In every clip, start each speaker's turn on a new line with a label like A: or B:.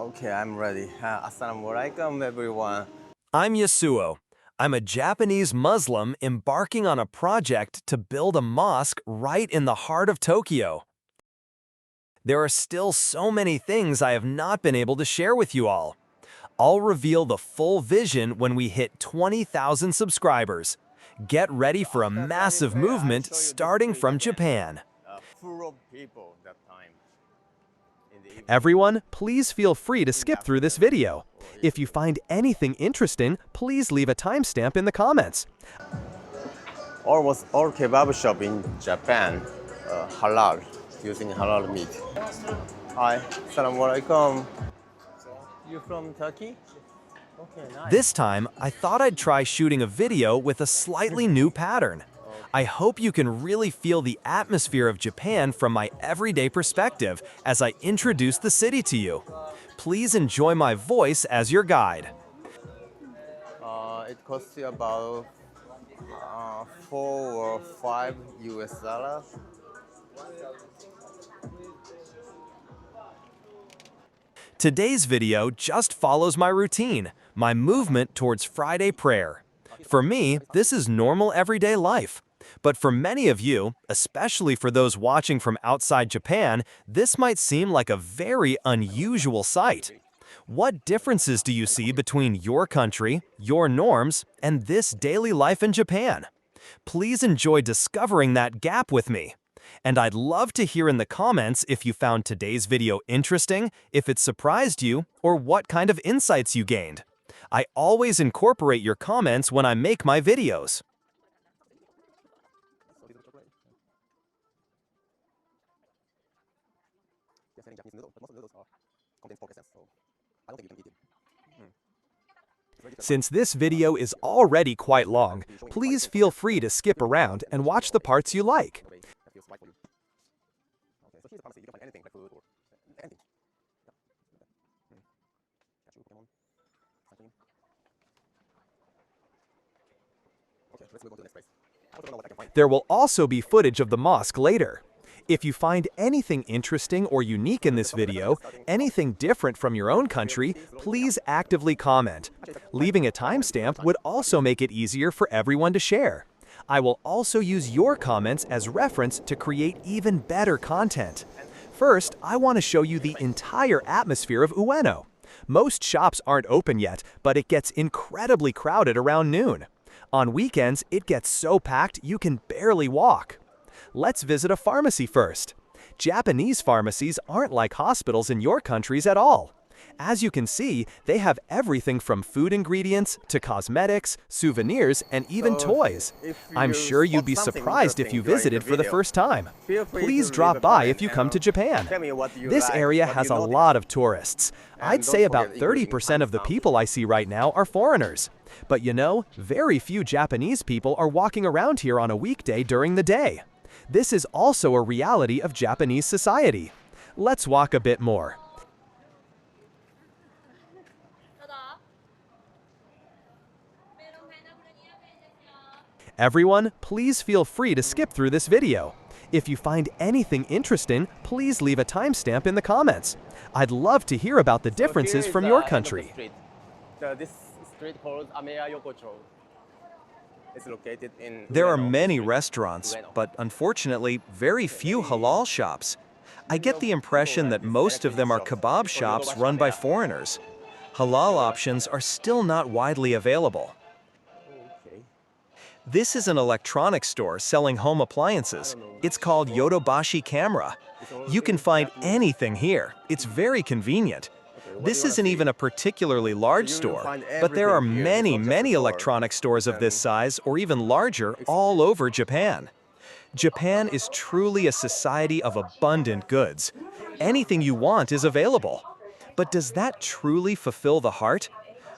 A: Okay, I'm ready. Assalamualaikum, everyone.
B: I'm Yasuo. I'm a Japanese Muslim embarking on a project to build a mosque right in the heart of Tokyo. There are still so many things I have not been able to share with you all. I'll reveal the full vision when we hit 20,000 subscribers. Get ready for a
A: After Friday
B: massive
A: prayer, I'll
B: movement
A: show you this
B: starting
A: street
B: from
A: again.
B: Japan.
A: Full of people that time. In the evening.
B: Everyone, please feel free to skip through this video.
A: Or
B: If you find anything interesting, please leave a timestamp in the comments.
A: Almost all kebab shop in Japan, halal, using halal meat. Hi, Assalamualaikum. You from Turkey? Okay, nice.
B: This time, I thought I'd try shooting a video with a slightly new pattern. I hope you can really feel the atmosphere of Japan from my everyday perspective as I introduce the city to you. Please enjoy my voice as your guide.
A: It costs you about 4 or 5 US dollars.
B: Today's video just follows my routine, my movement towards Friday prayer. For me, this is normal everyday life. But for many of you, especially for those watching from outside Japan, this might seem like a very unusual sight. What differences do you see between your country, your norms, and this daily life in Japan? Please enjoy discovering that gap with me. And I'd love to hear in the comments if you found today's video interesting, if it surprised you, or what kind of insights you gained. I always incorporate your comments when I make my videos. Since this video is already quite long, please feel free to skip around and watch the parts you like. There will also be footage of the mosque later. If you find anything interesting or unique in this video, anything different from your own country, please actively comment. Leaving a timestamp would also make it easier for everyone to share. I will also use your comments as reference to create even better content. First, I want to show you the entire atmosphere of Ueno. Most shops aren't open yet, but it gets incredibly crowded around noon. On weekends, it gets so packed you can barely walk. Let's visit a pharmacy first. Japanese pharmacies aren't like hospitals in your countries at all. As you can see, they have everything from food ingredients to cosmetics, souvenirs, and even toys. I'm sure you'd be surprised if you visited for the first time. Please drop by if you come to Japan. This area has a lot of tourists. I'd say about 30% of the people I see right now are foreigners. But you know, very few Japanese people are walking around here on a weekday during the day. This is also a reality of Japanese society. Let's walk a bit more. Everyone, please feel free to skip through this video. If you find anything interesting, please leave a timestamp in the comments. I'd love to hear about the differences from your country.
A: This street called Ameya, Yokocho. It's located in
B: There are
A: Ueno
B: many
A: district.
B: restaurants,
A: Ueno.
B: but unfortunately, very few halal shops. I get the impression that most of them are kebab shops run by foreigners. Halal options are still not widely available.
A: Okay.
B: This is an electronics store selling home appliances. It's called Yodobashi Camera. You can find anything here. It's very convenient. This isn't even a particularly large store, but there are many electronic stores of this size or even larger all over Japan. Japan is truly a society of abundant goods. Anything you want is available. But does that truly fulfill the heart?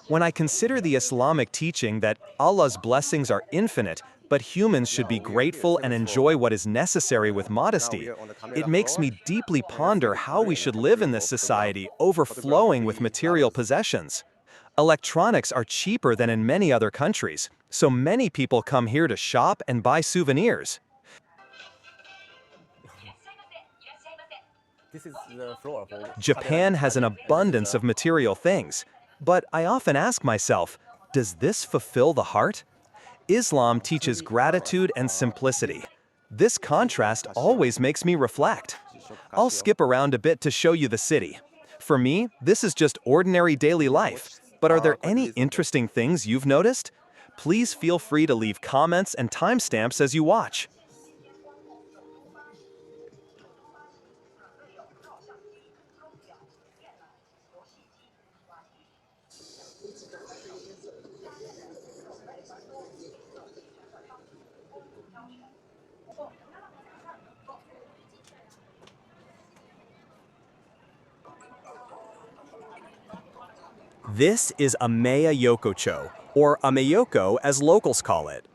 B: When I consider the Islamic teaching that Allah's blessings are infinite, but humans should be grateful and enjoy what is necessary with modesty, it makes me deeply ponder how we should live in this society overflowing with material possessions. Electronics are cheaper than in many other countries, so many people come here to shop and buy souvenirs.
A: This is the floor for
B: Japan has an abundance of material things, but I often ask myself, does this fulfill the heart? Islam teaches gratitude and simplicity. This contrast always makes me reflect. I'll skip around a bit to show you the city. For me, this is just ordinary daily life. But are there any interesting things you've noticed? Please feel free to leave comments and timestamps as you watch. This is Ameya Yokocho, or Ameyoko as locals call it.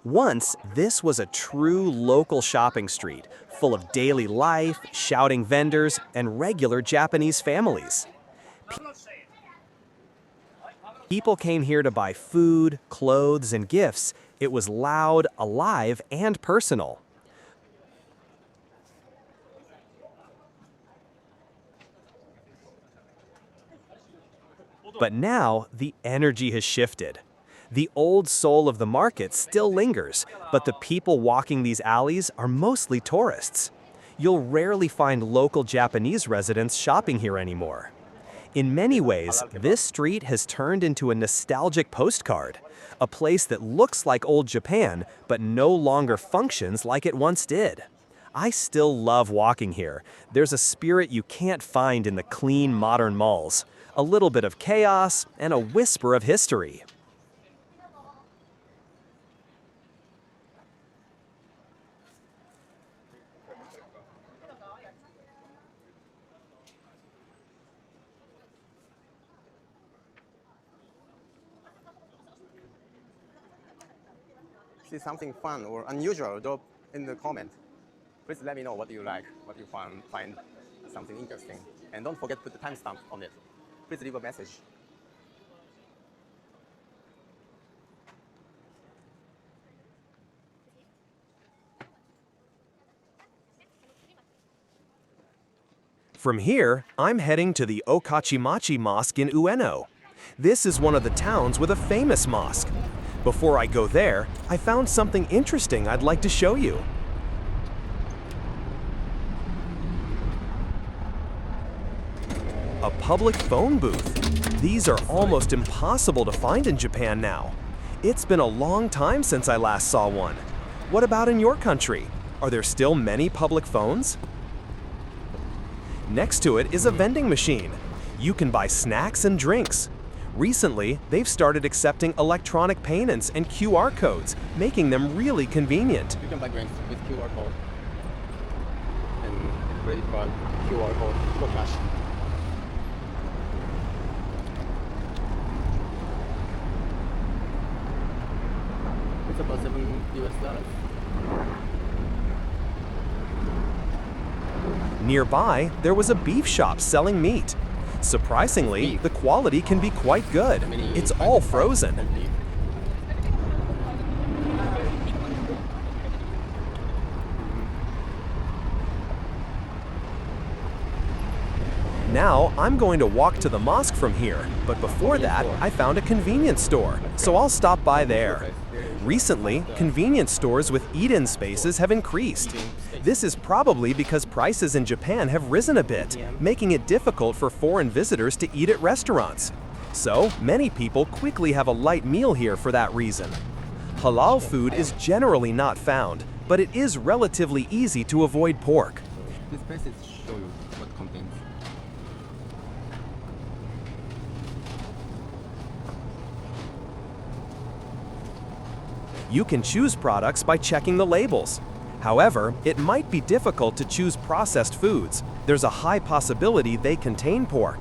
B: Once, this was a true local shopping street, full of daily life, shouting vendors, and regular Japanese families. People came here to buy food, clothes, and gifts. It was loud, alive, and personal. But now, the energy has shifted. The old soul of the market still lingers, but the people walking these alleys are mostly tourists. You'll rarely find local Japanese residents shopping here anymore. In many ways, this street has turned into a nostalgic postcard, a place that looks like old Japan, but no longer functions like it once did. I still love walking here. There's a spirit you can't find in the clean, modern malls. A little bit of chaos and a whisper of history.
A: see something fun or unusual, drop in the comment. Please let me know what you like, what you find something interesting. And don't forget to put the timestamp on it. Please leave a message.
B: From here, I'm heading to the Okachimachi Mosque in Ueno. This is one of the towns with a famous mosque. Before I go there, I found something interesting I'd like to show you. A public phone booth. These are almost impossible to find in Japan now. It's been a long time since I last saw one. What about in your country? Are there still many public phones? Next to it is a vending machine. You can buy snacks and drinks. Recently, they've started accepting electronic payments and QR codes, making them really convenient.
A: You can buy drinks with QR code and credit card, QR code, for cash. It's about $7.
B: Nearby, there was a beef shop selling meat. Surprisingly, the quality can be quite good. It's all frozen. Now, I'm going to walk to the mosque from here, but before that, I found a convenience store, so I'll stop by there. Recently, convenience stores with eat-in spaces have increased. This is probably because prices in Japan have risen a bit, making it difficult for foreign visitors to eat at restaurants. So, many people quickly have a light meal here for that reason. Halal food is generally not found, but it is relatively easy to avoid pork.
A: This passage shows you what contains.
B: You can choose products by checking the labels. However, it might be difficult to choose processed foods. There's a high possibility they contain pork.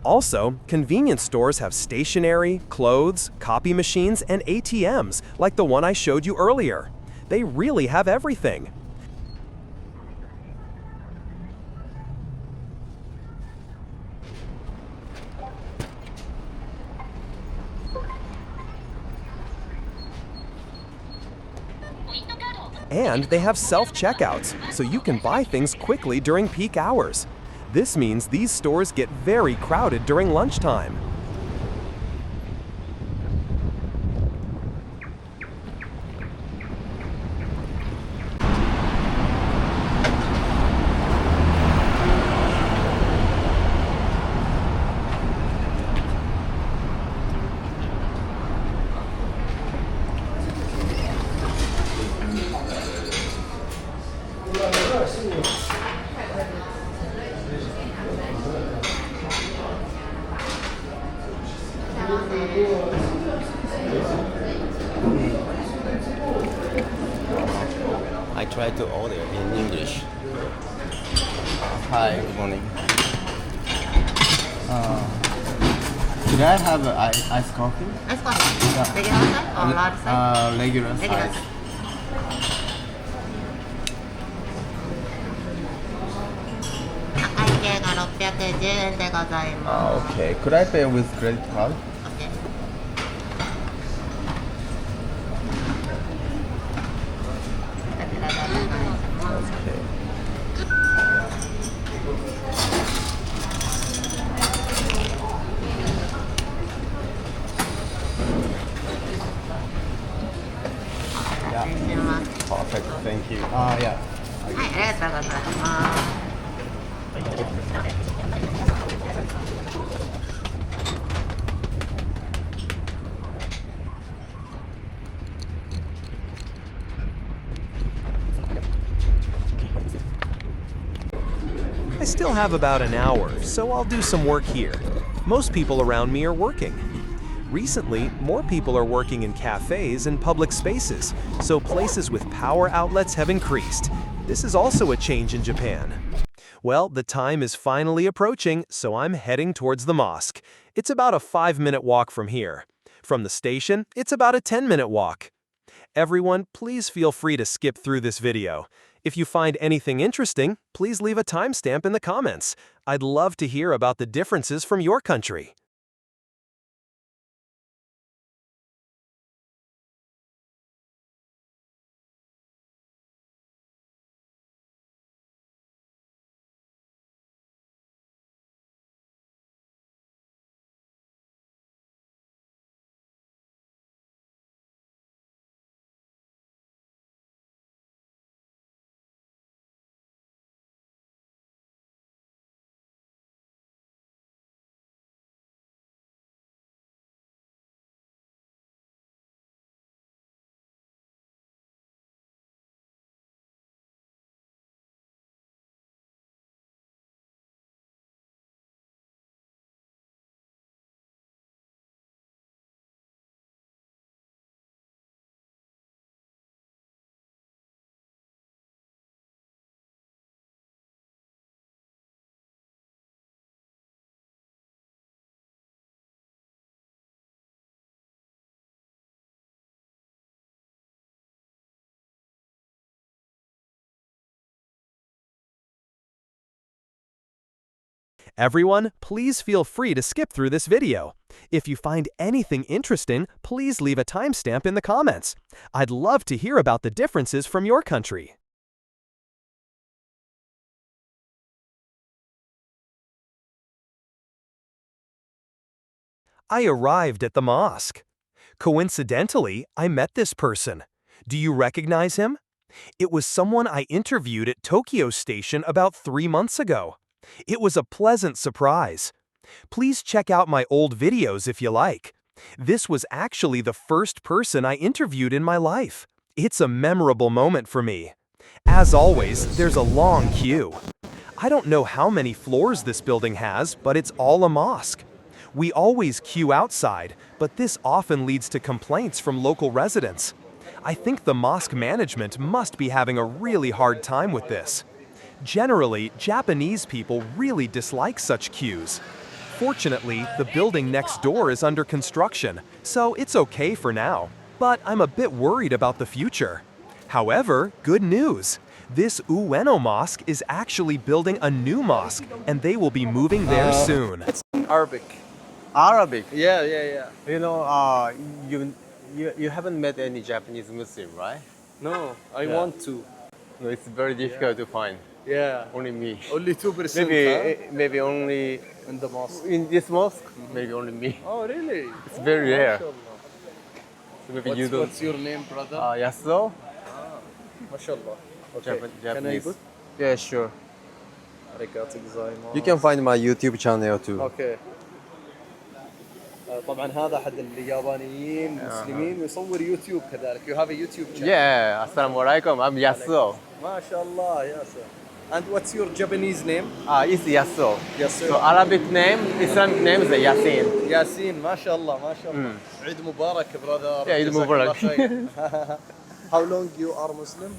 B: Also, convenience stores have stationery, clothes, copy machines, and ATMs like the one I showed you earlier. They really have everything. And they have self-checkouts, so you can buy things quickly during peak hours. This means these stores get very crowded during lunchtime.
A: I tried to order in English. Hi, good morning. Could I have an iced coffee?
C: Ice coffee?
A: Yeah.
C: Regular size or large size?
A: Regular
C: Regular
A: size.
C: size. 会計が610円でございます。
A: Okay. Could I pay with credit card?
C: Okay.
A: Perfect. Thank you. Yeah.
C: はい、ありがとうございます。
B: I still have about an hour, so I'll do some work here. Most people around me are working. Recently, more people are working in cafes and public spaces, so places with power outlets have increased. This is also a change in Japan. Well, the time is finally approaching, so I'm heading towards the mosque. It's about a 5-minute walk from here. From the station, it's about a 10-minute walk. Everyone, please feel free to skip through this video. If you find anything interesting, please leave a timestamp in the comments. I'd love to hear about the differences from your country. Everyone, please feel free to skip through this video. If you find anything interesting, please leave a timestamp in the comments. I'd love to hear about the differences from your country. I arrived at the mosque. Coincidentally, I met this person. Do you recognize him? It was someone I interviewed at Tokyo Station about 3 months ago. It was a pleasant surprise. Please check out my old videos if you like. This was actually the first person I interviewed in my life. It's a memorable moment for me. As always, there's a long queue. I don't know how many floors this building has, but it's all a mosque. We always queue outside, but this often leads to complaints from local residents. I think the mosque management must be having a really hard time with this. Generally, Japanese people really dislike such queues. Unfortunately, the building next door is under construction, so it's okay for now. But I'm a bit worried about the future. However, good news. This Ueno mosque is actually building a new mosque, and they will be moving there soon.
D: It's in Arabic.
A: Arabic.
D: Yeah, yeah, yeah.
A: You know, you haven't met any Japanese Muslim, right?
D: No, I
A: Yeah.
D: want to.
A: No, it's very difficult to find.
D: Yeah.
A: Only me.
D: Only 2%.
A: Maybe only
D: In the mosque.
A: in this mosque. Maybe only me.
D: Oh, really?
A: It's very rare.
D: MashaAllah.
A: So maybe you don't.
D: What's your name, brother?
A: Yasuo.
D: MashaAllah. Okay.
A: Japanese.
D: Can I put?
A: Yeah, sure.
D: arigatou gozaimasu.
A: You can find my YouTube channel too.
D: اوكي. طبعا هذا احد اليابانيين المسلمين يصور يوتيوب كذلك. You have a YouTube channel.
A: Yeah, assalamu alaikum. I'm Yasuo.
D: ما شاء الله يا سلام. And what's your Japanese name?
A: It's Yasuo.
D: Yasuo.
A: So Arabic name, Islamic name is Yasin.
D: ياسين ما شاء الله ما شاء الله. عيد مبارك brother.
A: Yeah, Eid
D: جزاك الله
A: Mubarak.
D: خير. How long you are Muslim?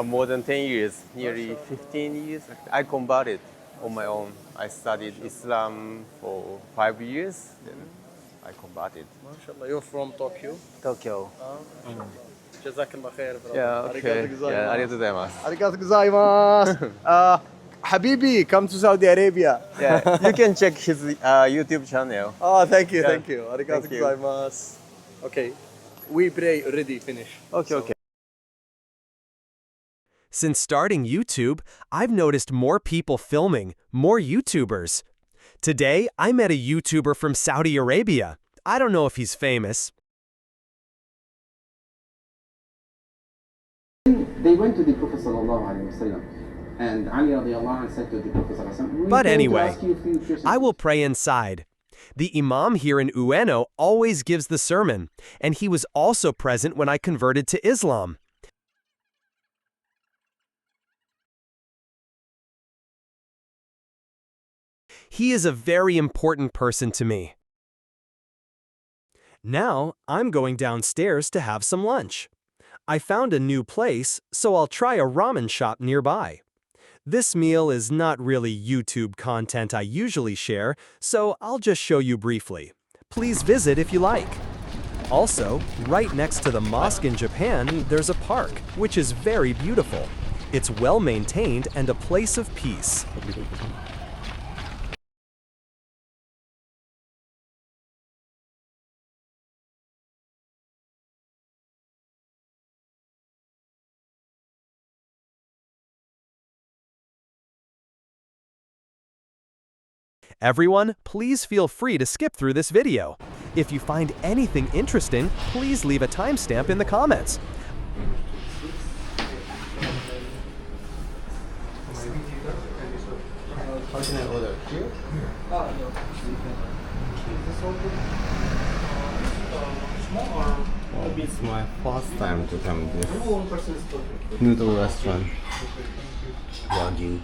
A: More than 10 years, nearly 15 years. I converted on my own. I studied Islam for 5 years, then I converted.
D: ما شاء الله. You're from Tokyo.
A: Tokyo.
D: جزاك الله خير brother.
A: Yeah, okay. Yeah, arigatou gozaimasu.
D: arigatou gozaimasu. Habibi, come to Saudi Arabia.
A: Yeah, you can check his YouTube channel.
D: Oh, thank you,
A: Yeah.
D: thank you. Arigatou
A: Thank you.
D: gozaimasu. Okay, we pray already finish.
A: Okay, okay.
B: Since starting YouTube, I've noticed more people filming, more YouTubers. Today, I met a YouTuber from Saudi Arabia. I don't know if he's famous.
E: They went to the Prophet sallallahu alaihi wasallam, and Ali radiallahu anh said to the Prophet sallallahu alaihi wasallam, "We
B: But
E: came to
B: anyway,
E: ask you a few questions."
B: I will pray inside. The Imam here in Ueno always gives the sermon, and he was also present when I converted to Islam. He is a very important person to me. Now, I'm going downstairs to have some lunch. I found a new place, so I'll try a ramen shop nearby. This meal is not really YouTube content I usually share, so I'll just show you briefly. Please visit if you like. Also, right next to the mosque in Japan, there's a park, which is very beautiful. It's well maintained and a place of peace. Everyone, please feel free to skip through this video. If you find anything interesting, please leave a timestamp in the comments.
A: How can I order? Here? It's my first time to come to this noodle restaurant. Wagyu.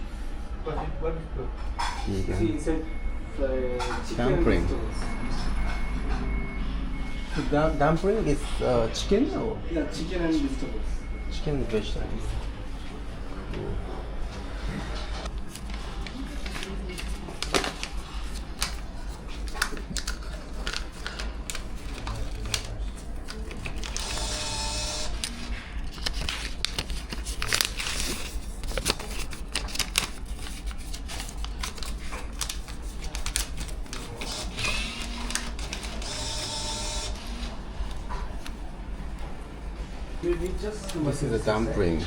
A: Vegan. Dumpling. So dumpling is chicken or?
E: Yeah, chicken and vegetables.
A: Chicken and vegetables. This is a dumpling.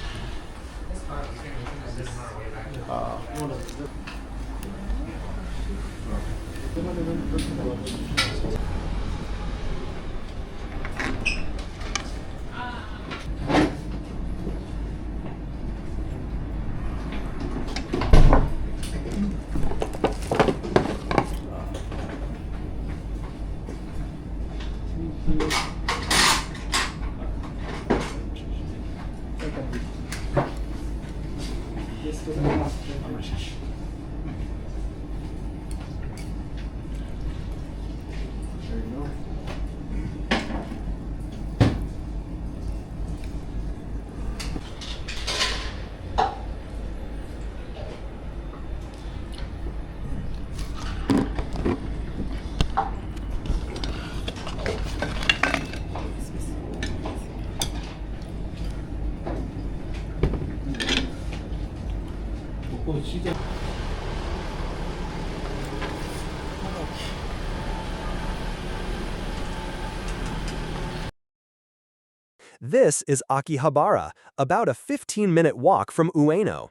B: This is Akihabara, about a 15-minute walk from Ueno.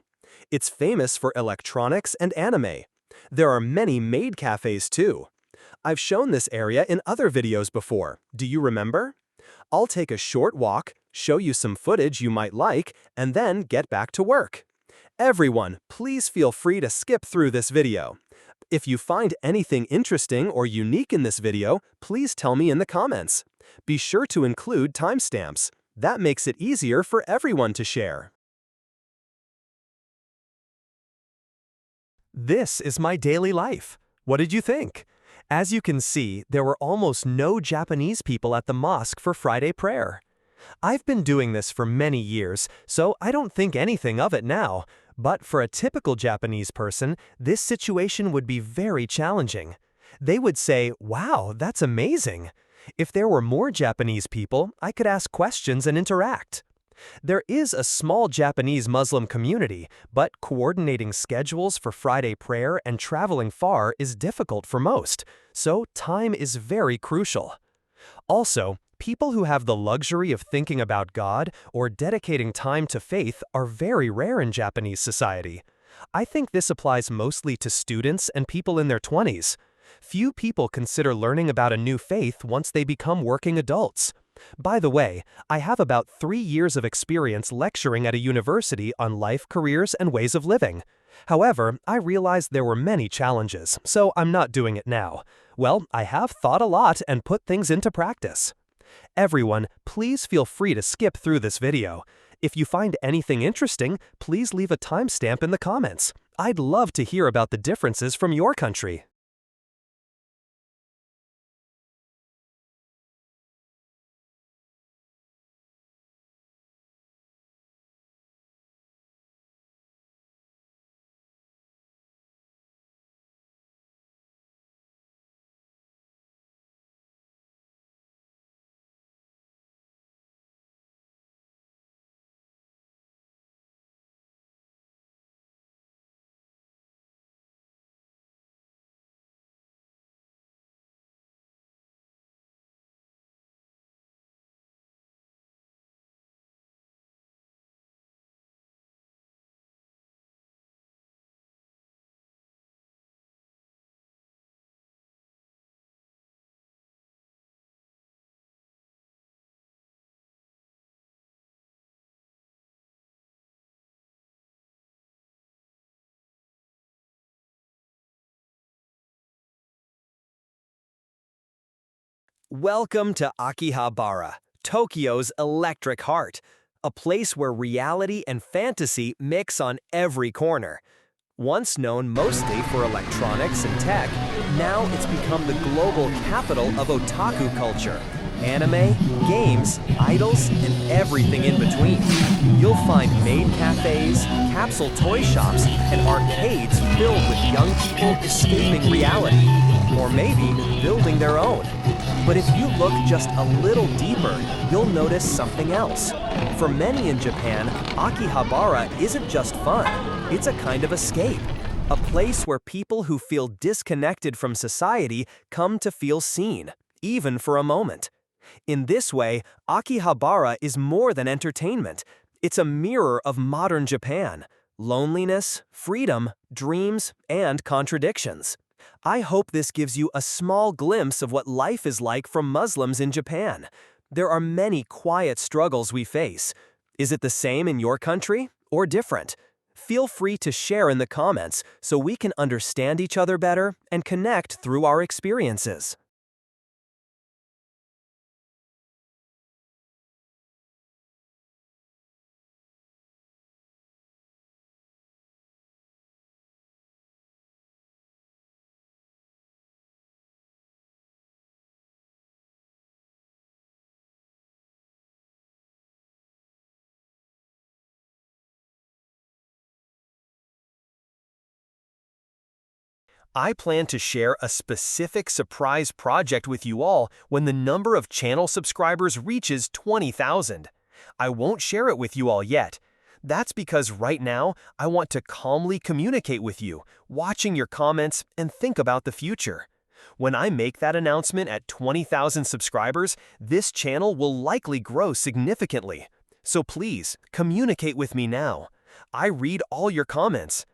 B: It's famous for electronics and anime. There are many maid cafes too. I've shown this area in other videos before. Do you remember? I'll take a short walk, show you some footage you might like, and then get back to work. Everyone, please feel free to skip through this video. If you find anything interesting or unique in this video, please tell me in the comments. Be sure to include timestamps. That makes it easier for everyone to share. This is my daily life. What did you think? As you can see, there were almost no Japanese people at the mosque for Friday prayer. I've been doing this for many years, so I don't think anything of it now. But for a typical Japanese person, this situation would be very challenging. They would say, "Wow, that's amazing." If there were more Japanese people, I could ask questions and interact. There is a small Japanese Muslim community, but coordinating schedules for Friday prayer and traveling far is difficult for most, so time is very crucial. Also, people who have the luxury of thinking about God or dedicating time to faith are very rare in Japanese society. I think this applies mostly to students and people in their 20s. Few people consider learning about a new faith once they become working adults. By the way, I have about 3 years of experience lecturing at a university on life, careers, and ways of living. However, I realized there were many challenges, so I'm not doing it now. Well, I have thought a lot and put things into practice. Everyone, please feel free to skip through this video. If you find anything interesting, please leave a timestamp in the comments. I'd love to hear about the differences from your country. Welcome to Akihabara, Tokyo's electric heart, a place where reality and fantasy mix on every corner. Once known mostly for electronics and tech, now it's become the global capital of otaku culture. Anime, games, idols, and everything in between. You'll find maid cafes, capsule toy shops, and arcades filled with young people escaping reality, or maybe building their own. But if you look just a little deeper, you'll notice something else. For many in Japan, Akihabara isn't just fun, it's a kind of escape. A place where people who feel disconnected from society come to feel seen, even for a moment. In this way, Akihabara is more than entertainment. It's a mirror of modern Japan. Loneliness, freedom, dreams, and contradictions. I hope this gives you a small glimpse of what life is like for Muslims in Japan. There are many quiet struggles we face. Is it the same in your country or different? Feel free to share in the comments so we can understand each other better and connect through our experiences. I plan to share a specific surprise project with you all when the number of channel subscribers reaches 20,000. I won't share it with you all yet. That's because right now, I want to calmly communicate with you, watching your comments, and think about the future. When I make that announcement at 20,000 subscribers, this channel will likely grow significantly. So please, communicate with me now. I read all your comments.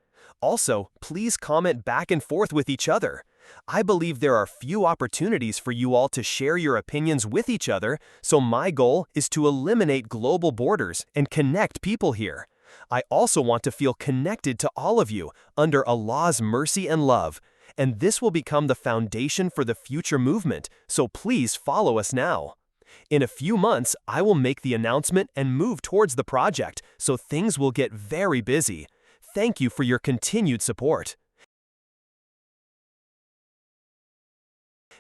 B: Also, please comment back and forth with each other. I believe there are few opportunities for you all to share your opinions with each other, so my goal is to eliminate global borders and connect people here. I also want to feel connected to all of you under Allah's mercy and love, and this will become the foundation for the future movement, so please follow us now. In a few months, I will make the announcement and move towards the project, so things will get very busy. Thank you for your continued support.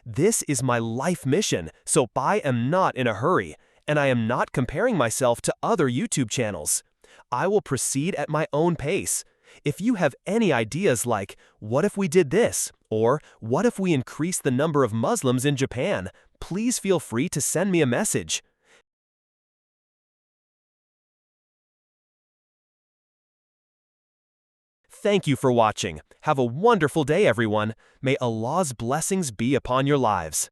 B: This is my life mission, so I am not in a hurry, and I am not comparing myself to other YouTube channels. I will proceed at my own pace. If you have any ideas like, what if we did this? Or, what if we increase the number of Muslims in Japan? Please feel free to send me a message. Thank you for watching. Have a wonderful day, everyone. May Allah's blessings be upon your lives.